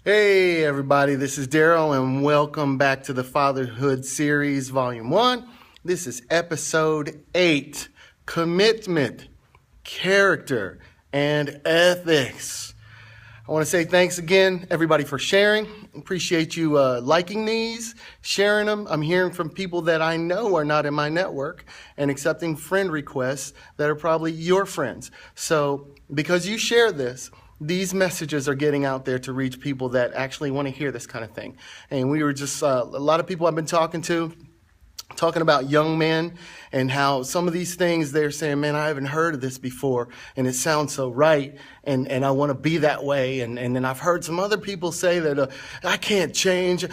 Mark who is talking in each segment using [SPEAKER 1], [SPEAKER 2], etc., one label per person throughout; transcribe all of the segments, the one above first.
[SPEAKER 1] Hey everybody, this is Daryl and welcome back to the Fatherhood series, Volume 1. This is Episode 8, Commitment, Character, and Ethics. I want to say thanks again, everybody, for sharing. Appreciate you liking these, sharing them. I'm hearing from people that I know are not in my network and accepting friend requests that are probably your friends. So because you share this, these messages are getting out there to reach people that actually want to hear this kind of thing. And we were just, a lot of people I've been talking about young men and how some of these things they're saying, man, I haven't heard of this before and it sounds so right and I want to be that way. And then I've heard some other people say that I can't change.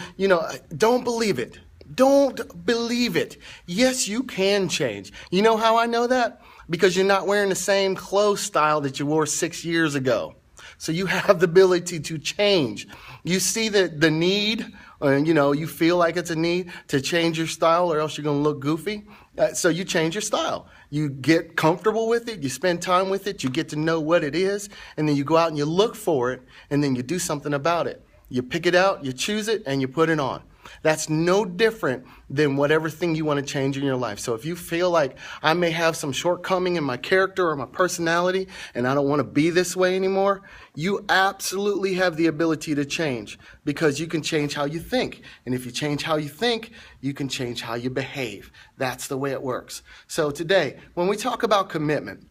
[SPEAKER 1] Don't believe it. Don't believe it. Yes, you can change. You know how I know that? Because you're not wearing the same clothes style that you wore 6 years ago. So you have the ability to change. You see the need, and you feel like it's a need to change your style or else you're going to look goofy. So you change your style. You get comfortable with it. You spend time with it. You get to know what it is. And then you go out and you look for it. And then you do something about it. You pick it out, you choose it, and you put it on. That's no different than whatever thing you want to change in your life. So if you feel like I may have some shortcoming in my character or my personality and I don't want to be this way anymore, you absolutely have the ability to change because you can change how you think. And if you change how you think, you can change how you behave. That's the way it works. So today, when we talk about commitment,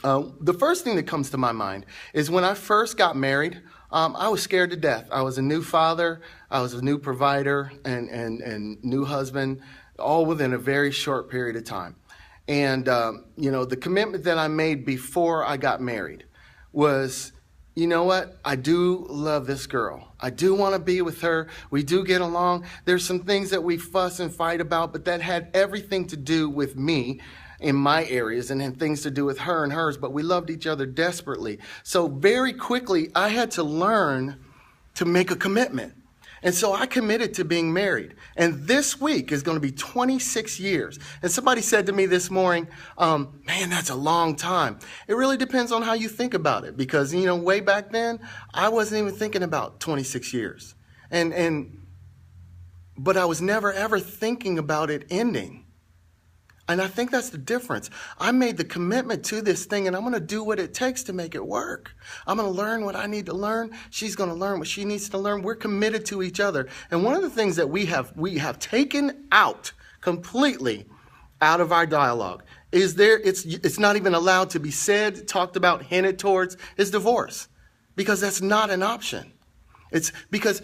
[SPEAKER 1] the first thing that comes to my mind is when I first got married, I was scared to death. I was a new father, I was a new provider, and new husband, all within a very short period of time. And, the commitment that I made before I got married was, you know what? I do love this girl. I do want to be with her. We do get along. There's some things that we fuss and fight about, but that had everything to do with me in my areas and had things to do with her and hers, but we loved each other desperately. So very quickly, I had to learn to make a commitment. And so I committed to being married. And this week is going to be 26 years. And somebody said to me this morning, man, that's a long time. It really depends on how you think about it. Because, way back then, I wasn't even thinking about 26 years. But I was never, ever thinking about it ending. And I think that's the difference. I made the commitment to this thing, and I'm going to do what it takes to make it work. I'm going to learn what I need to learn. She's going to learn what she needs to learn. We're committed to each other. And one of the things that we have taken out completely out of our dialogue is it's not even allowed to be said, talked about, hinted towards, is divorce. Because that's not an option. It's because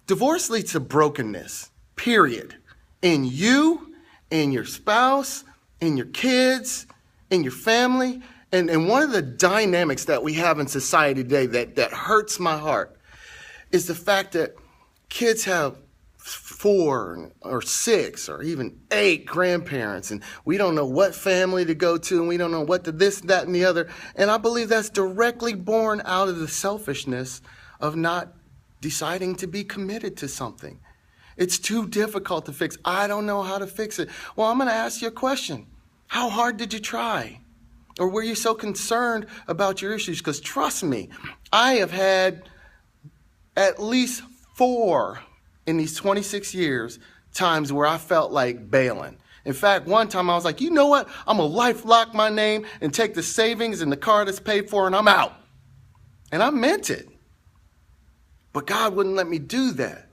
[SPEAKER 1] divorce leads to brokenness, period. In you, in your spouse, in your kids, in your family. And one of the dynamics that we have in society today that hurts my heart is the fact that kids have 4 or 6 or even 8 grandparents, and we don't know what family to go to, and we don't know what to this, that, and the other. And I believe that's directly born out of the selfishness of not deciding to be committed to something. It's too difficult to fix. I don't know how to fix it. Well, I'm going to ask you a question. How hard did you try? Or were you so concerned about your issues? Because trust me, I have had at least 4 in these 26 years times where I felt like bailing. In fact, one time I was like, you know what? I'm going to LifeLock my name and take the savings and the car that's paid for and I'm out. And I meant it. But God wouldn't let me do that.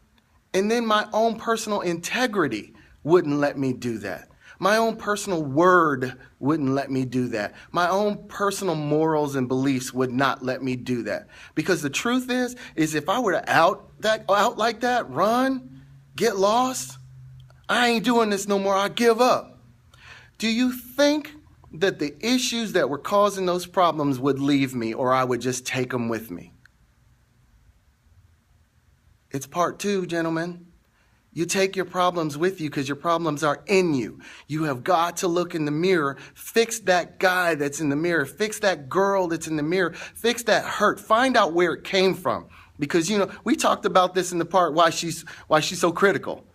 [SPEAKER 1] And then my own personal integrity wouldn't let me do that. My own personal word wouldn't let me do that. My own personal morals and beliefs would not let me do that. Because the truth is if I were to out like that, run, get lost, I ain't doing this no more. I give up. Do you think that the issues that were causing those problems would leave me or I would just take them with me? It's part 2, gentlemen. You take your problems with you because your problems are in you. You have got to look in the mirror, fix that guy that's in the mirror, fix that girl that's in the mirror, fix that hurt, find out where it came from. Because, we talked about this in the part why she's so critical.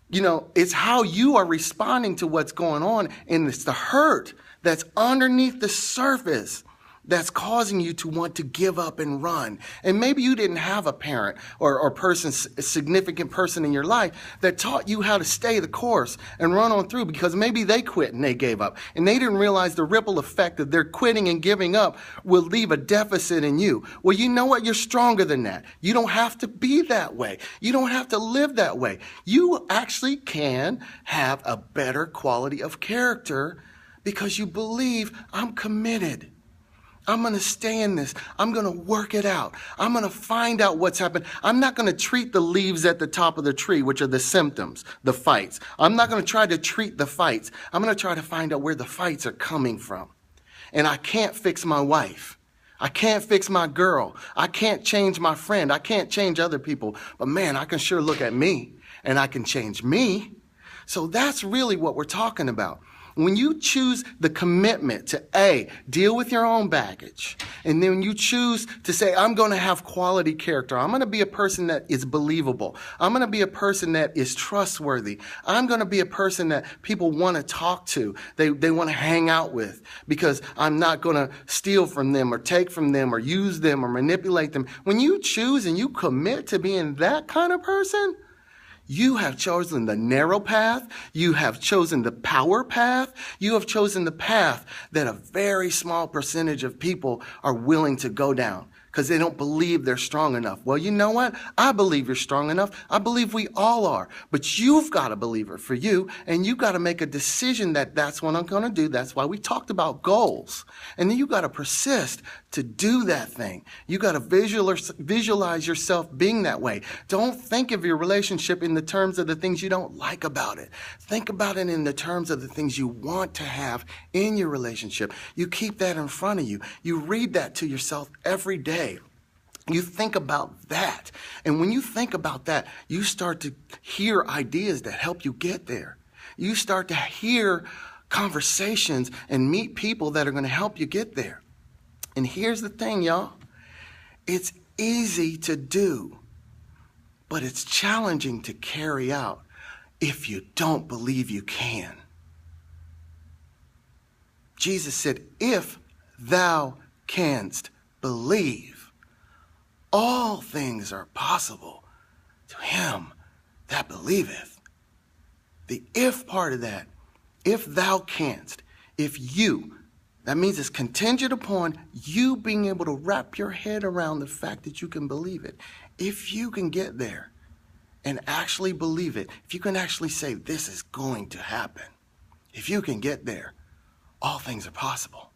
[SPEAKER 1] It's how you are responding to what's going on, and it's the hurt that's underneath the surface that's causing you to want to give up and run. And maybe you didn't have a parent or person, a significant person in your life that taught you how to stay the course and run on through, because maybe they quit and they gave up. And they didn't realize the ripple effect of their quitting and giving up will leave a deficit in you. Well, you know what? You're stronger than that. You don't have to be that way. You don't have to live that way. You actually can have a better quality of character because you believe, I'm committed. I'm going to stay in this. I'm going to work it out. I'm going to find out what's happened. I'm not going to treat the leaves at the top of the tree, which are the symptoms, the fights. I'm not going to try to treat the fights. I'm going to try to find out where the fights are coming from. And I can't fix my wife. I can't fix my girl. I can't change my friend. I can't change other people. But man, I can sure look at me and I can change me. So that's really what we're talking about. When you choose the commitment to A, deal with your own baggage, and then you choose to say, I'm going to have quality character. I'm going to be a person that is believable. I'm going to be a person that is trustworthy. I'm going to be a person that people want to talk to. They want to hang out with, because I'm not going to steal from them or take from them or use them or manipulate them. When you choose and you commit to being that kind of person, you have chosen the narrow path. You have chosen the power path. You have chosen the path that a very small percentage of people are willing to go down because they don't believe they're strong enough. Well, you know what? I believe you're strong enough. I believe we all are. But you've got to believe it for you, and you've got to make a decision that that's what I'm going to do. That's why we talked about goals. And then you got to persist to do that thing. You got to visualize yourself being that way. Don't think of your relationship in the terms of the things you don't like about it. Think about it in the terms of the things you want to have in your relationship. You keep that in front of you. You read that to yourself every day. You think about that. And when you think about that, you start to hear ideas that help you get there. You start to hear conversations and meet people that are going to help you get there. And here's the thing, y'all. It's easy to do, but it's challenging to carry out if you don't believe you can. Jesus said, if thou canst believe, all things are possible to him that believeth. The if part of that, if thou canst, if you, that means it's contingent upon you being able to wrap your head around the fact that you can believe it. If you can get there and actually believe it, if you can actually say this is going to happen, if you can get there, all things are possible.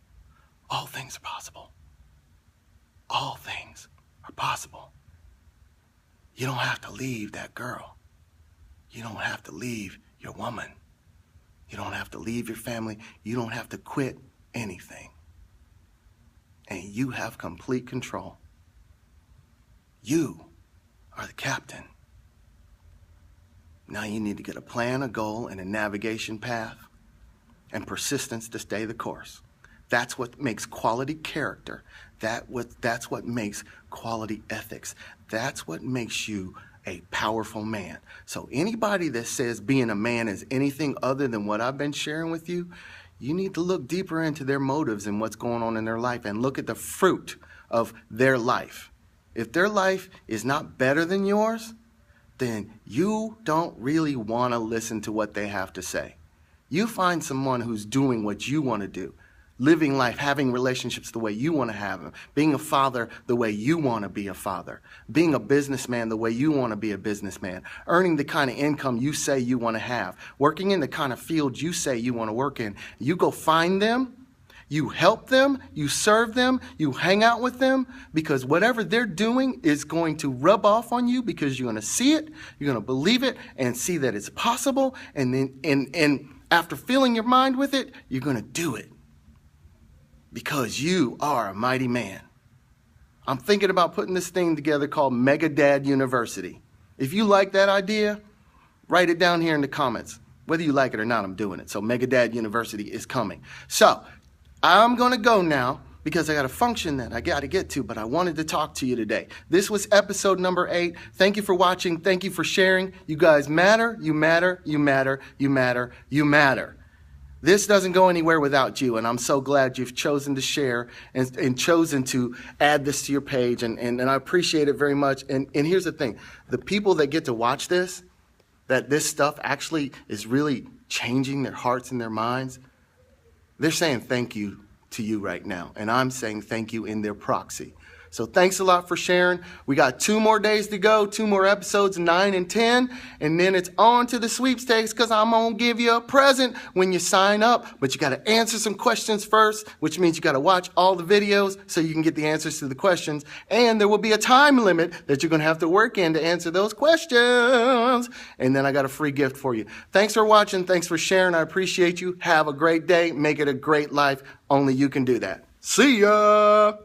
[SPEAKER 1] All things are possible. All things are possible. You don't have to leave that girl. You don't have to leave your woman. You don't have to leave your family. You don't have to quit anything. And you have complete control. You are the captain. Now you need to get a plan, a goal, and a navigation path and persistence to stay the course. That's what makes quality character. That's what makes quality ethics. That's what makes you a powerful man. So anybody that says being a man is anything other than what I've been sharing with you, you need to look deeper into their motives and what's going on in their life and look at the fruit of their life. If their life is not better than yours, then you don't really want to listen to what they have to say. You find someone who's doing what you want to do, living life, having relationships the way you want to have them, being a father the way you want to be a father, being a businessman the way you want to be a businessman, earning the kind of income you say you want to have, working in the kind of field you say you want to work in. You go find them, you help them, you serve them, you hang out with them, because whatever they're doing is going to rub off on you, because you're going to see it, you're going to believe it, and see that it's possible, and then and after filling your mind with it, you're going to do it. Because you are a mighty man. I'm thinking about putting this thing together called Mega Dad University. If you like that idea, write it down here in the comments. Whether you like it or not, I'm doing it. So Mega Dad University is coming. So I'm going to go now because I got a function that I got to get to, but I wanted to talk to you today. This was episode number 8. Thank you for watching. Thank you for sharing. You guys matter. You matter. You matter. You matter. You matter. This doesn't go anywhere without you, and I'm so glad you've chosen to share and chosen to add this to your page, and I appreciate it very much. And here's the thing. The people that get to watch this, that this stuff actually is really changing their hearts and their minds, they're saying thank you to you right now, and I'm saying thank you in their proxy. So thanks a lot for sharing. We got 2 more days to go, 2 more episodes, 9 and 10, and then it's on to the sweepstakes because I'm going to give you a present when you sign up. But you got to answer some questions first, which means you got to watch all the videos so you can get the answers to the questions. And there will be a time limit that you're going to have to work in to answer those questions. And then I got a free gift for you. Thanks for watching. Thanks for sharing. I appreciate you. Have a great day. Make it a great life. Only you can do that. See ya.